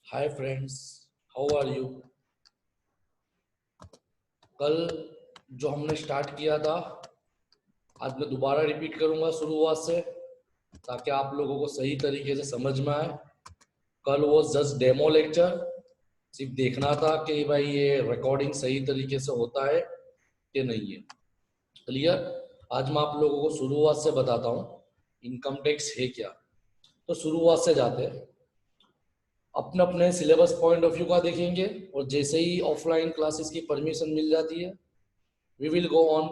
Hi friends, how are you. कल जो हमने स्टार्ट किया था आज मैं दोबारा रिपीट करूंगा शुरुआत से, ताकि आप लोगों को सही तरीके से समझ में आए। कल वो जस्ट डेमो लेक्चर, सिर्फ देखना था कि भाई ये रिकॉर्डिंग सही तरीके से होता है कि नहीं है। क्लियर। आज मैं आप लोगों को शुरुआत से बताता हूँ इनकम टैक्स है क्या। तो शुरुआत से जाते हैं, अपने अपने सिलेबस पॉइंट ऑफ व्यू का देखेंगे, और जैसे ही ऑफलाइन क्लासेस की परमिशन मिल जाती है we will go on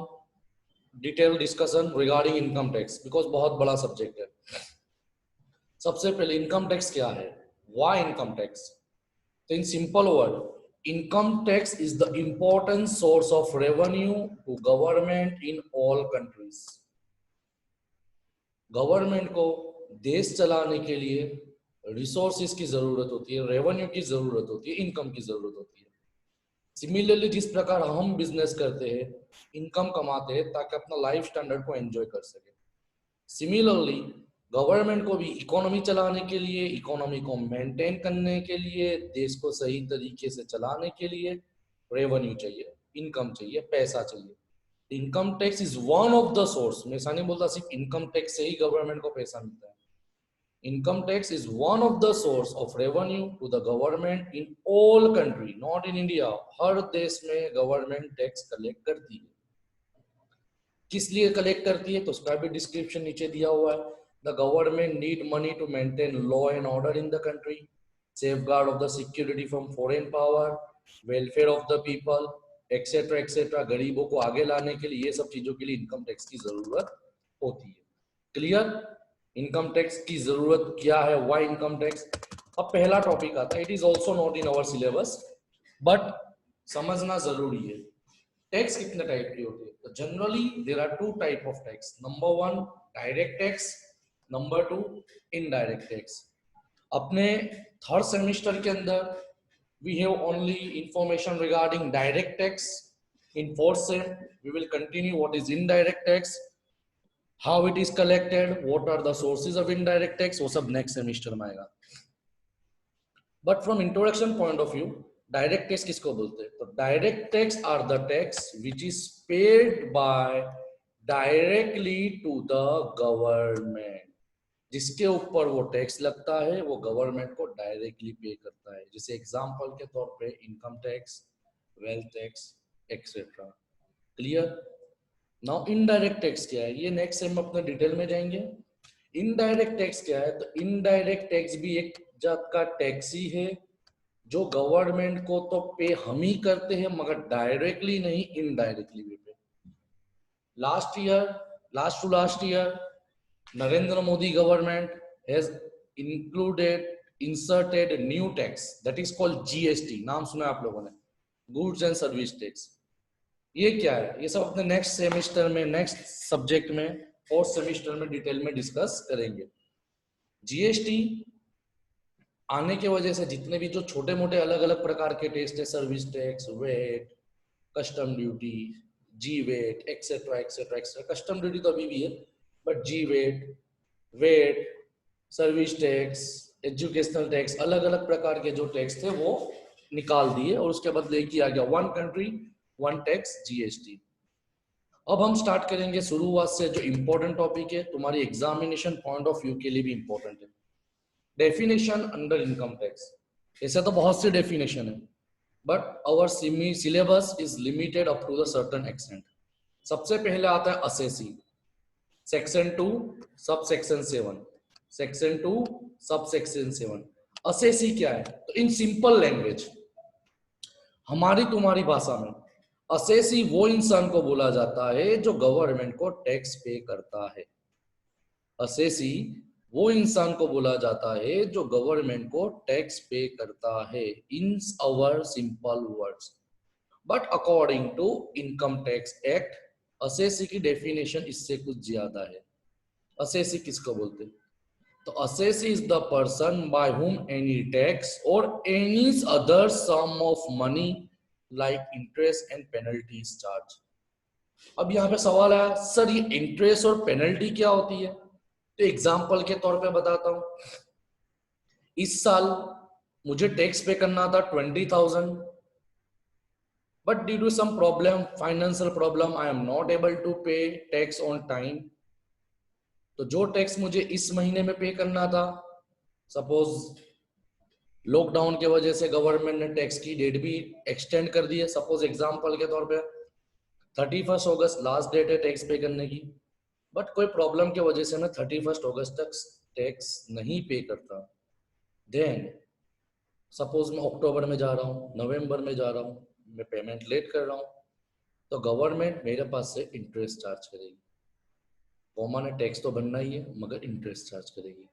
detail discussion regarding income tax, because बहुत बड़ा सब्जेक्ट है। सबसे पहले इनकम टैक्स क्या है, व्हाई इनकम टैक्स। तो in simple word, income tax is the important source of revenue to government in all countries. Government को देश चलाने के लिए रिसोर्सेज की जरूरत होती है, रेवेन्यू की जरूरत होती है, इनकम की जरूरत होती है। सिमिलरली जिस प्रकार हम बिजनेस करते हैं, इनकम कमाते हैं ताकि अपना लाइफ स्टैंडर्ड को एंजॉय कर सके, सिमिलरली गवर्नमेंट को भी इकोनॉमी चलाने के लिए, इकोनॉमी को मेंटेन करने के लिए, देश को सही तरीके से चलाने के लिए रेवेन्यू चाहिए, इनकम चाहिए, पैसा चाहिए। Income tax is one of the source. मैं ऐसा नहीं बोलता सिर्फ इनकम टैक्स से ही गवर्नमेंट को पैसा मिलता है। Income tax is one of the source of revenue to the government in all country, not in India. हर देश में गवर्नमेंट टैक्स कलेक्ट करती है। किस लिए कलेक्ट करती है तो उसका भी डिस्क्रिप्शन नीचे दिया हुआ है। The government need money to maintain law and order in the country, safeguard of the security from foreign power, welfare of the people, etcetera etcetera. गरीबों को आगे लाने के लिए, ये सब चीजों के लिए इनकम टैक्स की जरूरत होती है। क्लियर। इनकम टैक्स की जरूरत क्या है, व्हाई इनकम टैक्स। अब पहला टॉपिक आता है, it is also not in our syllabus but समझना जरूरी है। टैक्स कितने टाइप की होती है, तो generally there are two type of tax. Number one direct tax, number two indirect tax. अपने थर्ड सेमेस्टर के अंदर we have only information regarding direct tax. In fourth sem we will continue what is indirect tax, how it is collected, what are the sources of indirect tax, वो सब next semester में आएगा। But from introduction point of view, direct tax किसको बोलते हैं, तो direct tax are the tax which is paid by directly to the government. जिसके ऊपर वो टैक्स लगता है वो गवर्नमेंट को डायरेक्टली पे करता है। जैसे एग्जांपल के तौर पे income tax, wealth tax, etcetera. Clear. Now indirect tax क्या है, ये नेक्स्ट सेम अपने डिटेल में जाएंगे। इनडायरेक्ट टैक्स क्या है, तो इनडायरेक्ट टैक्स भी एक जात का टैक्स ही है, जो गवर्नमेंट को तो पे हम ही करते हैं मगर डायरेक्टली नहीं, इनडायरेक्टली भी pay. Last to last year Narendra Modi government has inserted new tax that is called GST. नाम सुना आप लोगों ने, गुड्स एंड सर्विस टैक्स। ये क्या है, ये सब अपने नेक्स्ट सेमेस्टर में, नेक्स्ट सब्जेक्ट में, फोर्थ सेमेस्टर में डिटेल में डिस्कस करेंगे। जीएसटी आने की वजह से जितने भी जो छोटे मोटे अलग अलग प्रकार के टैक्स है, service tax, VAT, custom duty, G VAT, etcetera etcetera etcetera. Custom duty तो अभी भी है, but G VAT, service tax, educational tax, अलग अलग प्रकार के जो टैक्स थे वो निकाल दिए और उसके बदले किया गया one country one tax, GST. अब हम स्टार्ट करेंगे शुरुआत से, जो इंपॉर्टेंट टॉपिक है तुम्हारी एग्जामिनेशन पॉइंट ऑफ व्यू के लिए भी इंपॉर्टेंट है। Definition under income tax. ऐसे तो बहुत सी डेफिनेशन है but our syllabus is limited up to the certain extent. सबसे पहले आता है assessee, section 2 sub section 7, section 2 sub section 7। Assessee क्या है, तो इन सिंपल लैंग्वेज, हमारी तुम्हारी भाषा में, असेसी वो इंसान को बोला जाता है जो गवर्नमेंट को टैक्स पे करता है। असेसी वो इंसान को बोला जाता है जो गवर्नमेंट को टैक्स पे करता है, in our simple words. But according to income tax act, assessee की डेफिनेशन इससे कुछ ज्यादा है। असेसी किसको बोलते हैं, तो assessee is the person by whom any tax और any other sum of money like interest and penalty charge. अब यहाँ पे सवाल आया, सर ये इंटरेस्ट और पेनल्टी क्या होती है, तो एग्जाम्पल के तौर पे बताता हूं। इस साल मुझे टैक्स पे करना था 20,000, but due to some problem, financial problem, I am not able to pay tax on time. तो जो टैक्स मुझे इस महीने में पे करना था, सपोज लॉकडाउन की वजह से गवर्नमेंट ने टैक्स की डेट भी एक्सटेंड कर दी है, सपोज एग्जांपल के तौर पे 31 अगस्त लास्ट डेट है टैक्स पे करने की, बट कोई प्रॉब्लम की वजह से मैं 31 अगस्त तक टैक्स नहीं पे करता, देन सपोज मैं अक्टूबर में जा रहा हूँ, नवंबर में जा रहा हूँ, मैं पेमेंट लेट कर रहा हूँ, तो गवर्नमेंट मेरे पास से इंटरेस्ट चार्ज करेगी। कॉमा ने टैक्स तो बनना ही है मगर इंटरेस्ट चार्ज करेगी।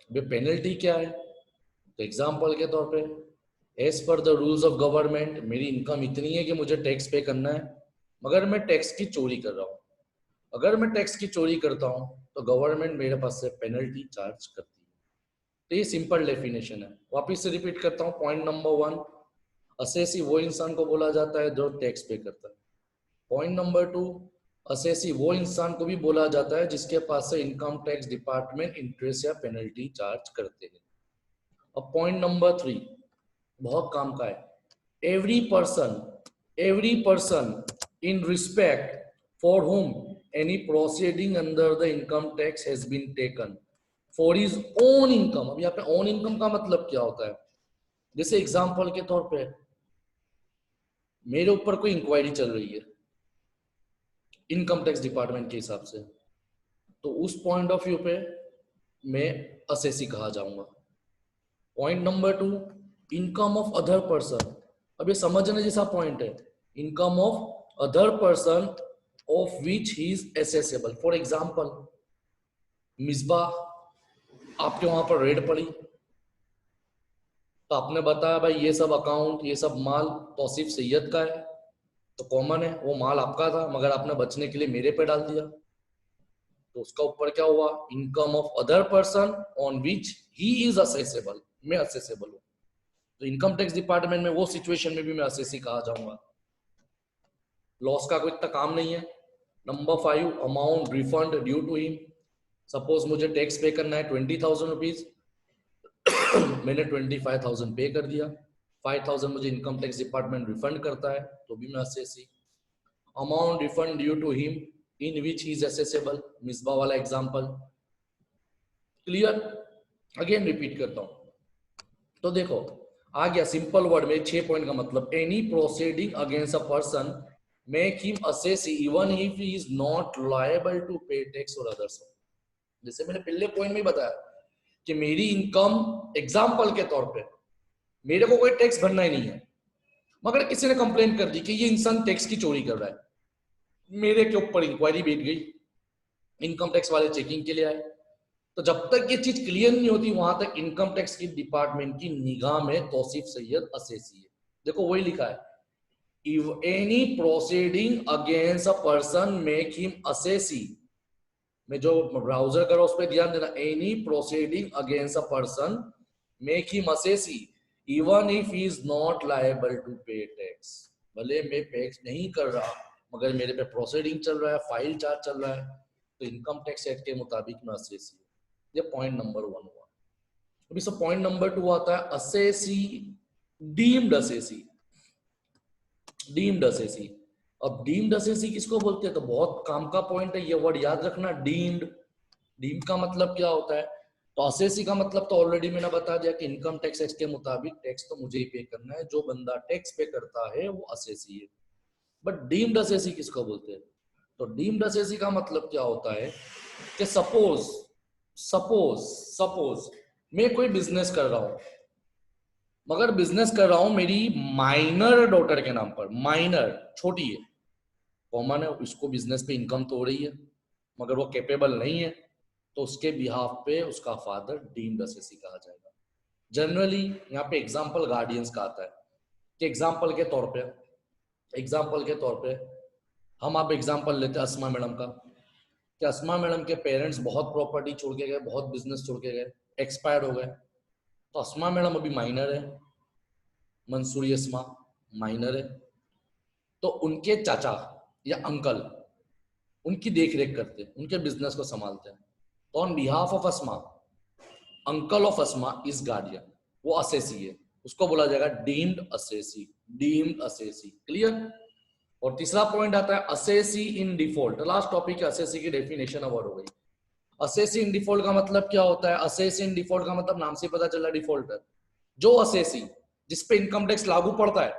ये पेनल्टी क्या है? तो एग्जाम्पल के तौर पे as per the rules of government मेरी इनकम इतनी है कि मुझे टैक्स पे करना है, मगर मैं टैक्स की चोरी कर रहा हूँ। अगर मैं टैक्स की चोरी करता हूँ तो गवर्नमेंट मेरे पास से पेनल्टी चार्ज करती है। तो ये सिंपल डेफिनेशन है। वापिस से रिपीट करता हूँ। पॉइंट नंबर 1, असेसी वो इंसान को बोला जाता है जो टैक्स पे करता है। पॉइंट नंबर 2, असेसी वो इंसान को भी बोला जाता है जिसके पास से इनकम टैक्स डिपार्टमेंट इंटरेस्ट या पेनल्टी चार्ज करते हैं। अब पॉइंट नंबर 3 बहुत काम का है। Every person in respect for whom any proceeding under the income tax has been taken for his own income। अब यहाँ पे own income का मतलब क्या होता है? जैसे एग्जांपल के तौर पे मेरे ऊपर कोई इंक्वायरी चल रही है इनकम टैक्स डिपार्टमेंट के हिसाब से, तो उस पॉइंट ऑफ व्यू पे मैं असेसी कहा जाऊंगा। Point number 2, income of other person. अब ये समझने जैसा पॉइंट है। Income of other person of which he is accessible. For example Misbah, आपके वहां पर रेड पड़ी तो आपने बताया भाई ये सब अकाउंट, ये सब माल तौसीफ सैयद का है, तो कॉमन है वो माल आपका था मगर आपने बचने के लिए मेरे पे डाल दिया, तो उसका ऊपर क्या हुआ? Income of other person on which he is accessible, मैं असेसेबल हूं। तो इनकम टैक्स डिपार्टमेंट में वो सिचुएशन में भी मैं असेसी कहा जाऊंगा। लॉस का कोई इतना काम नहीं है। Number 5, amount refund due to him. Suppose मुझे टैक्स पे करना है 20,000 रुपीज, मैंने 25,000 पे कर दिया, 5,000 मुझे इनकम टैक्स डिपार्टमेंट रिफंड करता है, तो भी मैं assessee. Amount refund due to him in which he is assessable, Misbah वाला एग्जांपल क्लियर। अगेन रिपीट करता हूं। तो देखो आ गया सिंपल वर्ड में 6 पॉइंट का मतलब, any proceeding against a person make him assessee even if he is not liable to pay tax और अदर्स। जैसे मैंने पहले पॉइंट में बताया कि मेरी इनकम, एग्जांपल के तौर पे मेरे को कोई टैक्स भरना ही नहीं है, मगर किसी ने कंप्लेंट कर दी कि ये इंसान टैक्स की चोरी कर रहा है, मेरे के ऊपर इंक्वायरी बैठ गई, इनकम टैक्स वाले चेकिंग के लिए आए, तो जब तक ये चीज क्लियर नहीं होती वहां तक इनकम टैक्स की डिपार्टमेंट की निगाह में तौसीफ सैयद असेसी है। देखो वही लिखा है, if any proceeding against a person make him assessee. मैं जो ब्राउजर कर रहा हूं उस पर ध्यान देना, any proceeding against a person make him assessee even if he is not liable to pay tax. भले मैं टैक्स नहीं कर रहा मगर मेरे पे प्रोसीडिंग चल रहा है, फाइल चार्ज चल रहा है, तो इनकम टैक्स एक्ट के मुताबिक मैं असेसी हूँ। ये पॉइंट नंबर 1 हुआ। अभी सब पॉइंट नंबर 2 आता है assessee, deemed assessee. Deemed assessee, अब डीम्ड असेसी किसको बोलते हैं? तो बहुत काम का पॉइंट है, ये वर्ड याद रखना, डीम्ड। डीम्ड का मतलब क्या होता है? तो असेसी का मतलब तो ऑलरेडी मैंने बता दिया कि इनकम टैक्स एक्ट के मुताबिक टैक्स तो मुझे ही पे करना है, जो बंदा टैक्स पे करता है वो असेसी है। बट डीम्ड असेसी किसको बोलते हैं? तो डीम्ड असेसी का मतलब क्या होता है कि सपोज सपोज सपोज मैं कोई बिजनेस कर रहा हूं, मगर बिजनेस कर रहा हूं मेरी माइनर डॉटर के नाम पर, माइनर छोटी है, कॉमन है, इसको बिजनेस पे इनकम तो हो रही है मगर वो कैपेबल नहीं है, तो उसके बिहाफ पे उसका फादर डीम्ड असेसी कहा जाएगा। जनरली यहाँ पे एग्जाम्पल गार्डियंस का आता है कि एग्जाम्पल के तौर पे, एग्जाम्पल के तौर पे हम आप एग्जाम्पल लेते हैं अस्मा मैडम का, कि अस्मा मैडम के पेरेंट्स बहुत प्रॉपर्टी छोड़ के गए, बहुत बिजनेस छोड़ के गए, एक्सपायर्ड हो गए, तो अस्मा मैडम अभी माइनर है, मंसूरी अस्मा माइनर है, तो उनके चाचा या अंकल उनकी देख रेख करते हैं, उनके बिजनेस को संभालते हैं, तो on behalf of Asma uncle of Asma is guardian. वो असेसी है, उसको बोला जाएगा deemed assessee, deemed assessee. Clear. और तीसरा पॉइंट आता है assessee in default. Last topic है असेसी की डेफिनेशन अवर हो गई। असेसी इन डिफॉल्ट का मतलब क्या होता है? असेसी इन डिफॉल्ट का मतलब नाम से पता चला डिफॉल्टर, जो असेसी जिसपे इनकम टैक्स लागू पड़ता है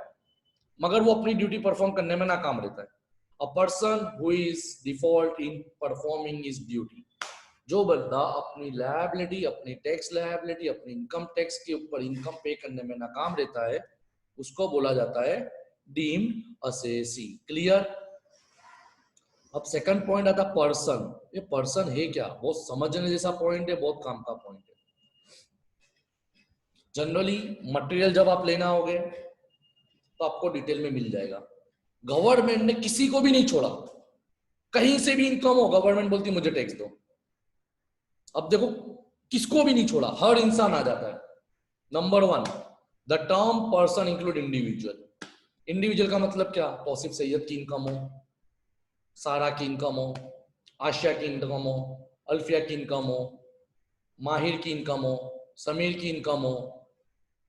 मगर वो अपनी ड्यूटी परफॉर्म करने में नाकाम रहता है। A person who is default in performing is duty, जो बंदा अपनी लायबिलिटी, अपनी टैक्स लायबिलिटी, अपनी इनकम टैक्स के ऊपर इनकम पे करने में नाकाम रहता है, उसको बोला जाता है डीम्ड असेसी। क्लियर। अब सेकंड पॉइंट आता है पर्सन। ये पर्सन है क्या? बहुत समझने जैसा पॉइंट है, बहुत काम का पॉइंट है। जनरली मटेरियल जब आप लेना होगे तो आपको डिटेल में मिल जाएगा। गवर्नमेंट ने किसी को भी नहीं छोड़ा, कहीं से भी इनकम हो गवर्नमेंट बोलती मुझे टैक्स दो। अब देखो किसको भी नहीं छोड़ा, हर इंसान आ जाता है। Number one, the term person include individual. Individual का मतलब क्या? तौसीफ सैयद की इनकम हो, सारा की इनकम हो, आशिया की इनकम हो, अल्फिया की इनकम हो, माहिर की इनकम हो, समीर की इनकम हो,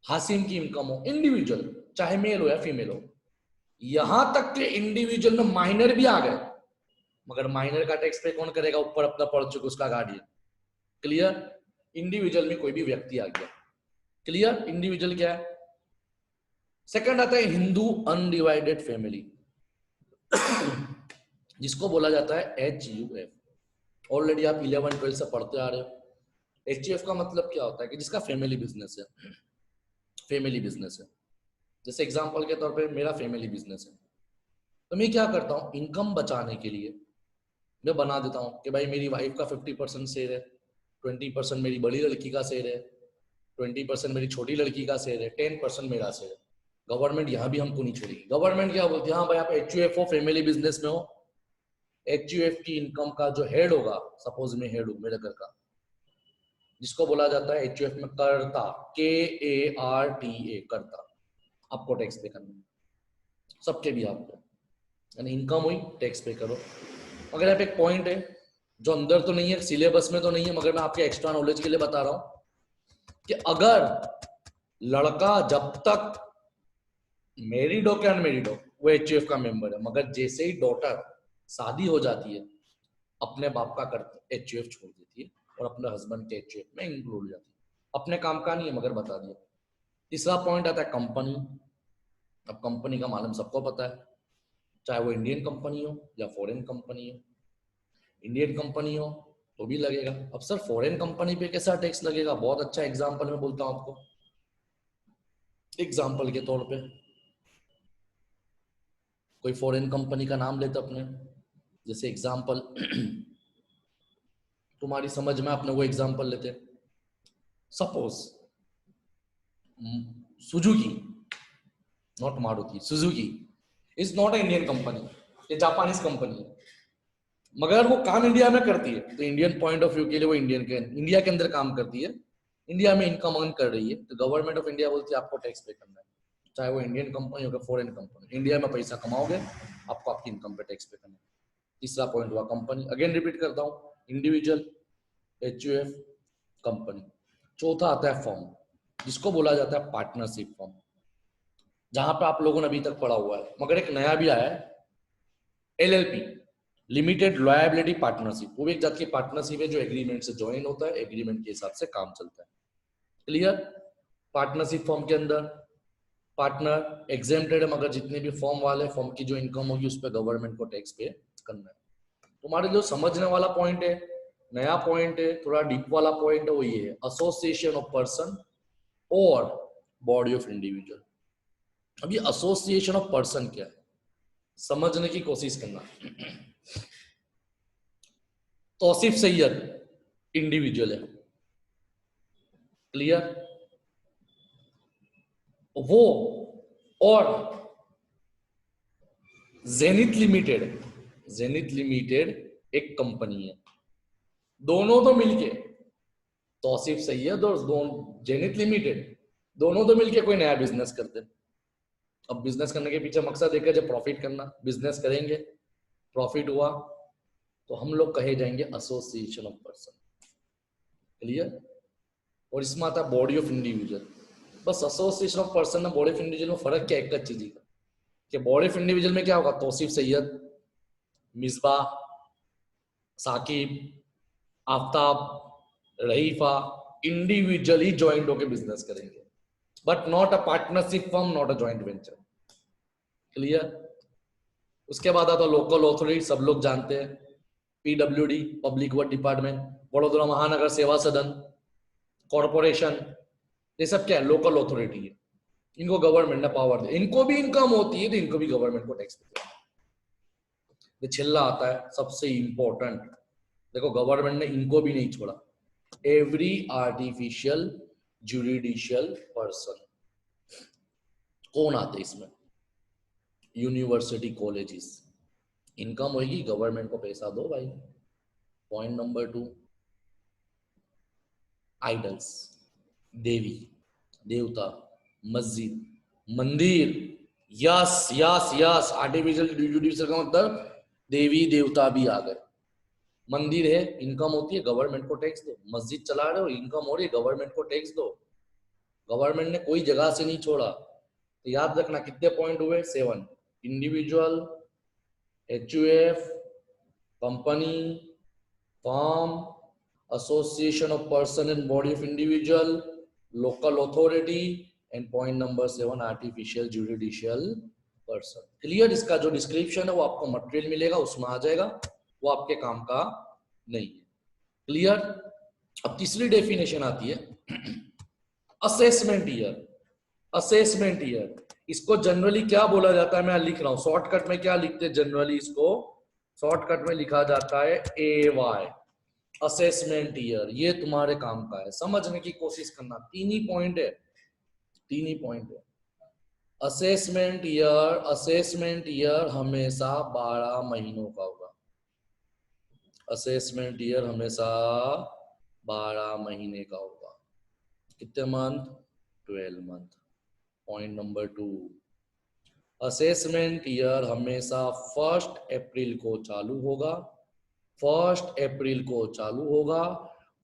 हासिम की इनकम हो। इंडिविजुअल चाहे मेल हो या फीमेल हो। यहां तक के इंडिविजुअल में माइनर भी आ गए, मगर माइनर का टैक्स पे कौन करेगा? ऊपर अपना पढ़ चुके उसका गार्डियन। क्लियर। इंडिविजुअल में कोई भी व्यक्ति आ गया। क्लियर। इंडिविजुअल क्या है? सेकंड आता है हिंदू अनडिवाइडेड फैमिली, जिसको बोला जाता है HUF। ऑलरेडी आप 11-12 से पढ़ते आ रहे हो। HUF का मतलब क्या होता है? कि जिसका फैमिली बिजनेस है। फैमिली बिजनेस है, जैसे एग्जांपल के तौर पे मेरा फैमिली बिजनेस है, तो मैं क्या करता हूँ, इनकम बचाने के लिए मैं बना देता हूँ कि भाई मेरी वाइफ का 50% शेयर है, 20% मेरी बड़ी लड़की का शेयर है, 20% मेरी छोटी लड़की का शेयर है, 10% मेरा शेयर है। गवर्नमेंट यहाँ भी हमको नहीं छोड़ेगी। गवर्नमेंट क्या बोलती है? हाँ भाई आप HUF हो, फैमिली बिजनेस में हो, HUF की इनकम का जो हेड होगा, सपोज मैं हेड हूँ मेरे घर का, जिसको बोला जाता है HUF में कर्ता, KARTA, कर्ता, आपको टैक्स पे करना है, सबके भी आपको, यानी इनकम हुई टैक्स पे करो। मगर यहाँ पे एक पॉइंट है जो अंदर तो नहीं है, सिलेबस में तो नहीं है, मगर मैं आपके एक्स्ट्रा नॉलेज के लिए बता रहा हूं कि अगर लड़का जब तक मैरिड हो क्या अनमेरिड हो वो HUF का मेंबर है, मगर जैसे ही डॉटर शादी हो जाती है अपने बाप का कर HUF छोड़ देती है और अपने हस्बैंड के HUF में इंक्लूड हो जाती है। अपने काम का नहीं है मगर बता दिया। तीसरा पॉइंट आता है कंपनी। अब कंपनी का मालूम सबको पता है, चाहे वो इंडियन कंपनी हो या फॉरेन कंपनी हो। इंडियन कंपनी हो तो भी लगेगा। अब सर फॉरेन कंपनी पे कैसा टैक्स लगेगा? बहुत अच्छा एग्जांपल मैं बोलता हूं आपको। एग्जांपल के तौर पे कोई फॉरेन कंपनी का नाम लेते अपने, जैसे एग्जांपल तुम्हारी समझ में अपने वो एग्जांपल लेते, suppose Suzuki, not Maruti, Suzuki is not a Indian company, ये जापानीज कंपनी है, मगर वो काम इंडिया में करती है, तो इंडियन पॉइंट ऑफ व्यू के लिए वो इंडिया के अंदर काम करती है, इंडिया में इनकम अर्न कर रही है, तो गवर्नमेंट ऑफ इंडिया बोलती है आपको टैक्स पे करना है, चाहे वो इंडियन कंपनी हो या फॉरेन कंपनी। इंडिया में पैसा कमाओगे आपको आपकी इनकम पे टैक्स पे करना है। तीसरा पॉइंट हुआ कंपनी। अगेन रिपीट करता हूँ, इंडिविजुअल, HUF, कंपनी। चौथा आता है फॉर्म, जिसको बोला जाता है पार्टनरशिप फॉर्म, जहां पे आप लोगों ने अभी तक पढ़ा हुआ है, मगर एक नया भी आया है LLP, लिमिटेड लॉयबिलिटी पार्टनरशिप। वो भी एक जात की पार्टनरशिप है जो एग्रीमेंट से ज्वाइन होता है, एग्रीमेंट के हिसाब से काम चलता है। क्लियर। पार्टनरशिप फॉर्म के अंदर पार्टनर एग्जेम्प्टेड है, मगर जितने भी फॉर्म वाले फॉर्म की जो इनकम होगी उस पर गवर्नमेंट को टैक्स पे करना है। तुम्हारे जो समझने वाला पॉइंट है, नया पॉइंट है, थोड़ा डीप वाला पॉइंट है, वो ये है एसोसिएशन ऑफ पर्सन और बॉडी ऑफ इंडिविजुअल। अब ये एसोसिएशन ऑफ पर्सन क्या है समझने की कोशिश करना। तौसीफ सैयद इंडिविजुअल है, क्लियर, वो और जेनिथ लिमिटेड, जेनिथ लिमिटेड एक कंपनी है, दोनों तो मिलके, तौसीफ सैयद और जेनिथ लिमिटेड दोनों तो मिलके कोई नया बिजनेस करते हैं। अब बिजनेस करने के पीछे मकसद एक है, जब प्रॉफिट करना, बिजनेस करेंगे, प्रॉफिट हुआ तो हम लोग कहे जाएंगे एसोसिएशन ऑफ पर्सन। क्लियर। और इसमें आता है बॉडी ऑफ इंडिविजुअल, बस एसोसिएशन ऑफ पर्सन और बॉडी ऑफ इंडिविजुअल में फर्क क्या है? एक चीज का कि बॉडी ऑफ इंडिविजुअल में क्या होगा, तौसीफ सैयद, मिसबा, साकिब, आफ्ताब, रहीफा इंडिविजुअली ज्वाइंट होकर बिजनेस करेंगे, but not a partnership firm, not a joint venture. Clear? उसके बाद आता लोकल अथॉरिटी, सब लोग जानते हैं, PWD public work department, Vadodara महानगर सेवा सदन, कॉरपोरेशन, ये सब क्या है? लोकल अथॉरिटी है। इनको गवर्नमेंट ने पावर दे, इनको भी इनकम होती है तो इनको भी गवर्नमेंट को टैक्स देते हैं। छिल्ला आता है सबसे इंपॉर्टेंट, देखो गवर्नमेंट ने इनको भी नहीं छोड़ा, एवरी आर्टिफिशियल जुडिशियल पर्सन। कौन आते इसमें? यूनिवर्सिटी कॉलेजेस, इनकम होगी, गवर्नमेंट को पैसा दो भाई। पॉइंट नंबर 2, आइडल्स, देवी देवता, मस्जिद, मंदिर, yes yes yes, artificial judicial का मतलब देवी देवता भी आ गए। मंदिर है, इनकम होती है, गवर्नमेंट को टैक्स दो। मस्जिद चला रहे हो, इनकम हो रही है, गवर्नमेंट को टैक्स दो। गवर्नमेंट ने कोई जगह से नहीं छोड़ा। तो याद रखना कितने पॉइंट हुए? 7। Individual, HUF, company, firm, association of person and body of individual, local authority, and point number 7, artificial judicial person। Clear? इसका जो डिस्क्रिप्शन है वो आपको मटेरियल मिलेगा, उसमें आ जाएगा, वो आपके काम का नहीं है। क्लियर? अब तीसरी डेफिनेशन आती है असेसमेंट ईयर। असेसमेंट ईयर, इसको जनरली क्या बोला जाता है? मैं लिख रहा हूं शॉर्टकट में, क्या लिखते हैं जनरली? इसको शॉर्टकट में लिखा जाता है AY, असेसमेंट ईयर। ये तुम्हारे काम का है, समझने की कोशिश करना। 3 ही पॉइंट है, 3 ही पॉइंट है। असेसमेंट ईयर, असेसमेंट ईयर हमेशा 12 महीनों का होगा। असेसमेंट ईयर हमेशा 12 महीने का होगा। कितने month? 12 month. Point number 2, assessment year हमेशा 1 अप्रैल को चालू होगा, 1 अप्रैल को चालू होगा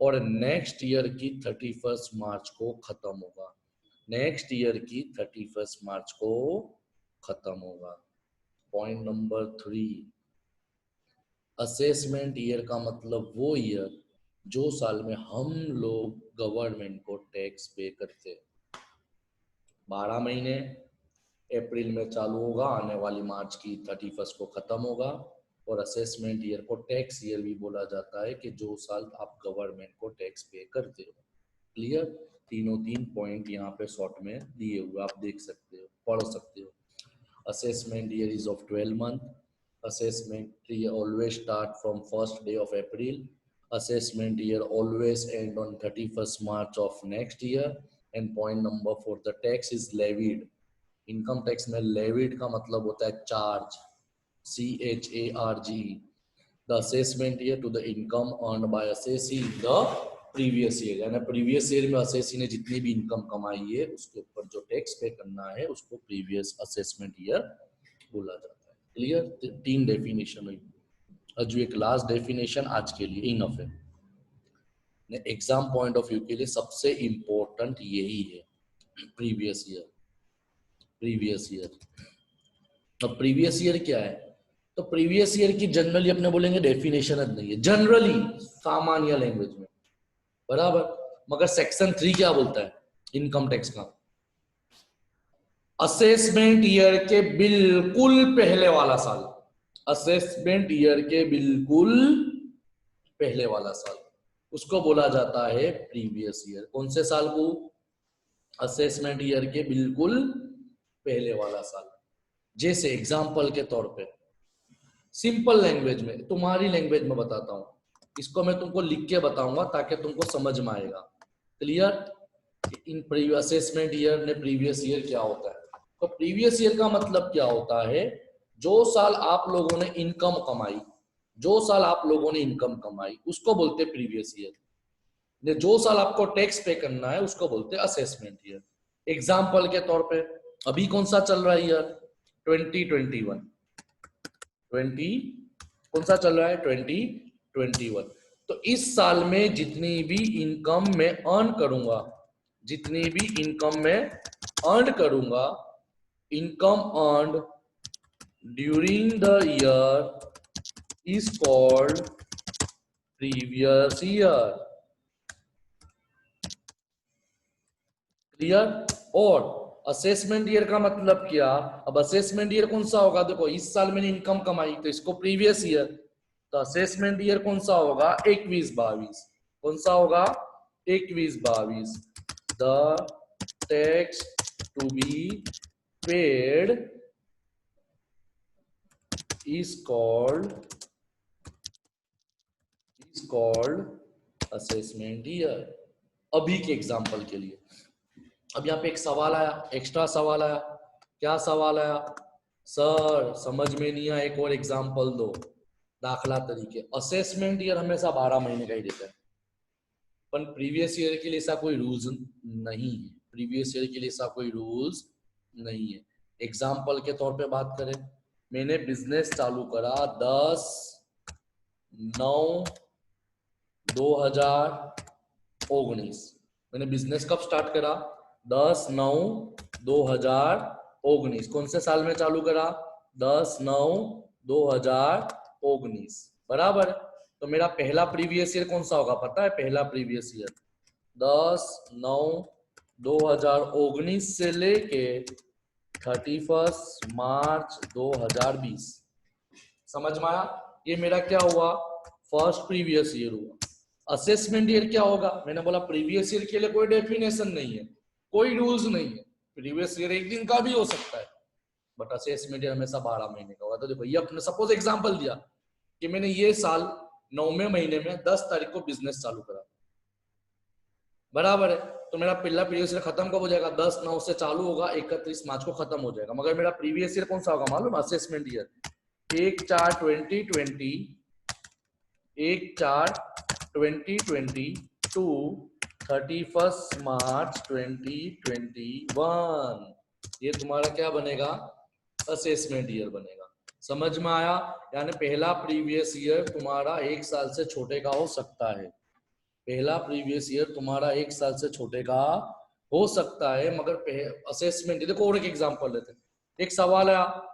और नेक्स्ट ईयर की 31 मार्च को खत्म होगा। नेक्स्ट ईयर की 31 मार्च को खत्म होगा। पॉइंट नंबर 3, असेसमेंट ईयर का मतलब वो ईयर जो साल में हम लोग गवर्नमेंट को टैक्स पे करते। 12 महीने, अप्रैल में चालू होगा, आने वाली मार्च की 31 को खत्म होगा। और असेसमेंट ईयर को टैक्स ईयर भी बोला जाता है कि जो साल आप गवर्नमेंट को टैक्स पे करते हो। क्लियर? तीनों 3 पॉइंट यहाँ पे शॉर्ट में दिए हुए, आप देख सकते हो, पढ़ सकते हो। Assessment year is of 12 month. Assessment year always start from first day of April. Assessment year always and on 31 March of next year. And point number 4, the tax is levied. Income tax में levied का मतलब होता है charge, CHARGE, the assessment year to the income earned by assessee in the previous year। यानी previous year में assessee ने जितनी भी इनकम कमाई है उसके ऊपर जो टैक्स पे करना है उसको प्रीवियस असेसमेंट ईयर बोला जाता है। क्लियर? 3 डेफिनेशन हुई। जो एक लास्ट डेफिनेशन आज के लिए इनफ है, एग्जाम पॉइंट ऑफ व्यू के लिए सबसे इंपॉर्टेंट यही है, प्रीवियस ईयर। प्रीवियस ईयर, अब प्रीवियस ईयर क्या है? तो प्रीवियस ईयर की जनरली अपने बोलेंगे डेफिनेशन नहीं है, जनरली सामान्य लैंग्वेज में, बराबर। मगर सेक्शन 3 क्या बोलता है इनकम टैक्स का? असेसमेंट ईयर के बिल्कुल पहले वाला साल, असेसमेंट ईयर के बिल्कुल पहले वाला साल, उसको बोला जाता है प्रीवियस ईयर। कौन से साल को? असेसमेंट ईयर के बिल्कुल पहले वाला साल। जैसे एग्जाम्पल के तौर पे, सिंपल लैंग्वेज में, तुम्हारी लैंग्वेज में बताता हूं, इसको मैं तुमको लिख के बताऊंगा ताकि तुमको समझ में आएगा। Clear? In previous assessment year ने प्रीवियस ईयर क्या होता है? तो प्रीवियस ईयर का मतलब क्या होता है? जो साल आप लोगों ने इनकम कमाई, जो साल आप लोगों ने इनकम कमाई उसको बोलते हैं प्रीवियस ईयर। जो साल आपको टैक्स पे करना है उसको बोलते हैं असेसमेंट ईयर। एग्जाम्पल के तौर पे अभी कौन सा चल रहा है ईयर? 2021। कौन सा चल रहा है? 2021। तो इस साल में जितनी भी इनकम मैं अर्न करूंगा, जितनी भी इनकम मैं अर्न करूंगा, income earned during the year is called previous year. Clear? और असेसमेंट ईयर का मतलब क्या? अब असेसमेंट ईयर कौन सा होगा? देखो इस साल मैंने इनकम कमाई तो इसको प्रीवियस ईयर, तो असेसमेंट ईयर कौन सा होगा? 21-22। कौन सा होगा? 21-22। The tax to be paid is called assessment year। अभी के एग्जांपल के लिए, अब यहाँ पे एक सवाल आया, एक्स्ट्रा सवाल आया। क्या सवाल आया? सर समझ में नहीं आया, एक और एग्जांपल दो। दाखला तरीके, असेसमेंट ईयर हमेशा 12 महीने का ही देता है, पर प्रीवियस ईयर के लिए ऐसा कोई रूल्स नहीं है। प्रीवियस ईयर के लिए ऐसा कोई रूल्स नहीं है। एग्जाम्पल के तौर पे बात करें, मैंने बिजनेस चालू करा 10/9/2019। मैंने बिजनेस कब स्टार्ट करा? 10/9/2019। कौन से साल में चालू करा? 10/9/2019। बराबर। तो मेरा पहला प्रीवियस ईयर कौन सा होगा पता है? पहला प्रीवियस ईयर 10/9/2019 से लेके 31 मार्च 2020। समझ में आया? ये मेरा क्या हुआ? फर्स्ट प्रीवियस ईयर हुआ। असेसमेंट ईयर क्या होगा? मैंने बोला प्रीवियस ईयर के लिए कोई डेफिनेशन नहीं है, कोई रूल्स नहीं है। प्रीवियस ईयर एक दिन का भी हो सकता है, बट असेसमेंट ईयर हमेशा 12 महीने का होगा। तो देखो ये अपने सपोज एग्जांपल दिया कि मैंने ये साल 9वें महीने में 10 तारीख को बिजनेस चालू करा, बराबर है। तो मेरा पहला प्रीवियस ईयर खत्म कब हो जाएगा? 10/9 से चालू होगा, 31 मार्च को खत्म हो जाएगा। मगर मेरा प्रीवियस ईयर कौन सा होगा मालूम? असेसमेंट ईयर 1/4/2020, 1/4/2020 टू 31 मार्च 2021। ये तुम्हारा क्या बनेगा? असेसमेंट ईयर बनेगा। समझ में आया? यानी पहला प्रीवियस ईयर तुम्हारा 1 साल से छोटे का हो सकता है। पहला प्रीवियस ईयर तुम्हारा 1 साल से छोटे का हो सकता है, मगर असेसमेंट, देखो और एक एग्जांपल लेते हैं। एक सवाल आया,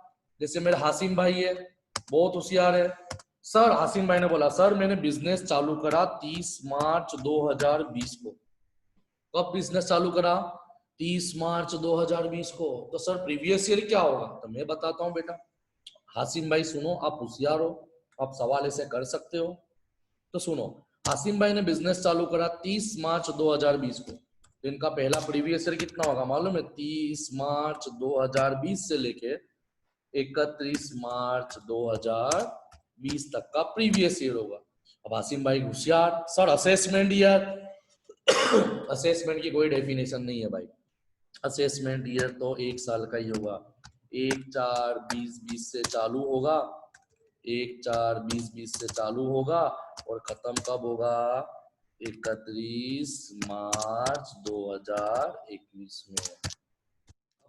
जैसे मेरे हासिम भाई है, बहुत होशियार है। सर, हासिम भाई ने बोला सर मैंने बिजनेस चालू करा 30 मार्च 2020 को। कब बिजनेस चालू करा? 30 मार्च 2020 को। तो सर प्रीवियस ईयर क्या होगा? तो मैं बताता हूँ बेटा। हासिम भाई सुनो, आप होशियार हो, आप सवाल ऐसे कर सकते हो। तो सुनो, हासिम भाई ने बिजनेस चालू करा 30 मार्च 2020 को। तो इनका पहला प्रीवियस ईयर कितना होगा मालूम है? 30 मार्च 2020 से लेके 31 मार्च 2020 तक का प्रीवियस ईयर होगा। अब हासिम भाई होशियार, सर असेसमेंट ईयर असेसमेंट की कोई डेफिनेशन नहीं है भाई। असेसमेंट ईयर तो 1 साल का ही होगा। 1/4/2020 से चालू होगा, 1/4/2020 से चालू होगा और खत्म कब होगा? 31 मार्च 2021 में।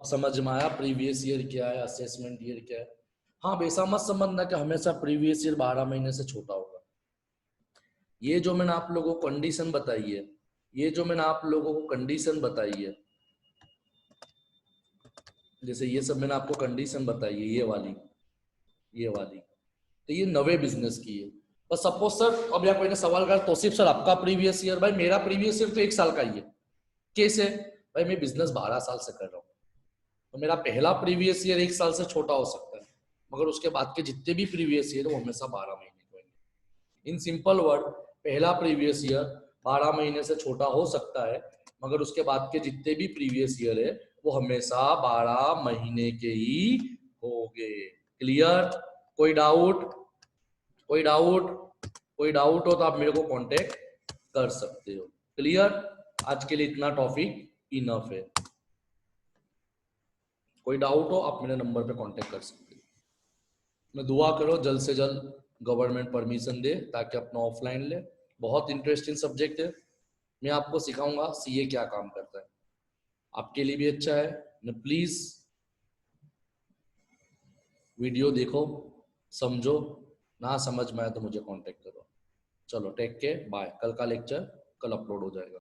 समझ में आया प्रीवियस ईयर क्या है, असेसमेंट ईयर क्या है? हाँ, वैसा मत समझना कि हमेशा प्रीवियस ईयर 12 महीने से छोटा होगा। ये जो मैंने आप लोगों को कंडीशन बताई है, ये जो मैंने आप लोगों को कंडीशन बताई है, जैसे ये सब मैंने आपको कंडीशन बताई है, ये वाली, तो ये नवे बिजनेस की है। पर सपोज सर, अब यहाँ कोई ने सवाल कर तो सिर्फ सर आपका प्रीवियस ईयर, भाई मेरा प्रीवियस ईयर तो 1 साल का ही है। कैसे? भाई मैं बिजनेस 12 साल से कर रहा हूँ, तो मेरा पहला प्रीवियस ईयर 1 साल से छोटा हो सकता है, मगर उसके बाद के जितने भी प्रीवियस ईयर वो हमेशा 12 महीने के होंगे। इन सिंपल वर्ड, पहला प्रीवियस ईयर 12 महीने से छोटा हो सकता है, मगर उसके बाद के जितने भी प्रीवियस ईयर है वो हमेशा 12 महीने के ही होंगे। क्लियर? कोई डाउट? कोई डाउट? कोई डाउट हो तो आप मेरे को कांटेक्ट कर सकते हो। क्लियर? आज के लिए इतना टॉपिक इनफ है। कोई डाउट हो आप मेरे नंबर पे कांटेक्ट कर सकते हो। मैं दुआ करो जल्द से जल्द गवर्नमेंट परमिशन दे ताकि अपना ऑफलाइन ले। बहुत इंटरेस्टिंग सब्जेक्ट है। मैं आपको सिखाऊंगा सीए क्या काम करता है, आपके लिए भी अच्छा है। न प्लीज वीडियो देखो, समझो, ना समझ में आए तो मुझे कांटेक्ट करो। चलो टेक केयर, बाय। कल का लेक्चर कल अपलोड हो जाएगा।